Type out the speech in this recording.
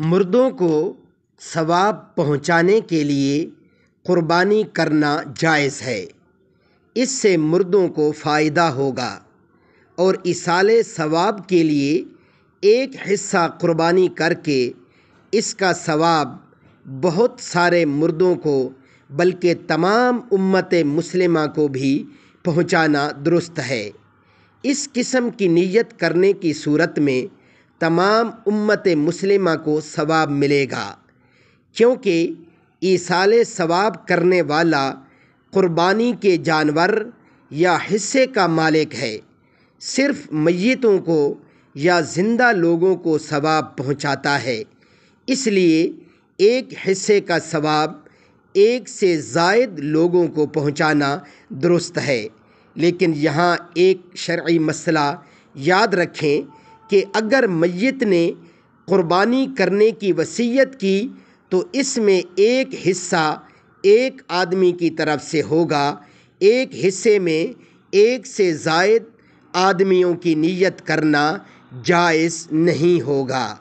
مردوں کو ثواب پہنچانے کے لیے قربانی کرنا جائز ہے۔ اس سے مردوں کو فائدہ ہوگا اور ایصال ثواب کے لیے ایک حصہ قربانی کر کے اس کا ثواب بہت سارے مردوں کو بلکہ تمام امت مسلمہ کو بھی پہنچانا درست ہے۔ اس قسم کی نیت کرنے کی صورت میں تمام امت مسلمہ کو ثواب ملے گا، کیونکہ ایصال ثواب کرنے والا قربانی کے جانور یا حصے کا مالک ہے۔ صرف میتوں کو یا زندہ لوگوں کو ثواب پہنچاتا ہے، اس لیے ایک حصے کا ثواب ایک سے زائد لوگوں کو پہنچانا درست ہے۔ لیکن یہاں ایک شرعی مسئلہ یاد رکھیں کہ اگر میت نے قربانی کرنے کی وصیت کی تو اس میں ایک حصہ ایک آدمی کی طرف سے ہوگا، ایک حصے میں ایک سے زائد آدمیوں کی نیت کرنا جائز نہیں ہوگا۔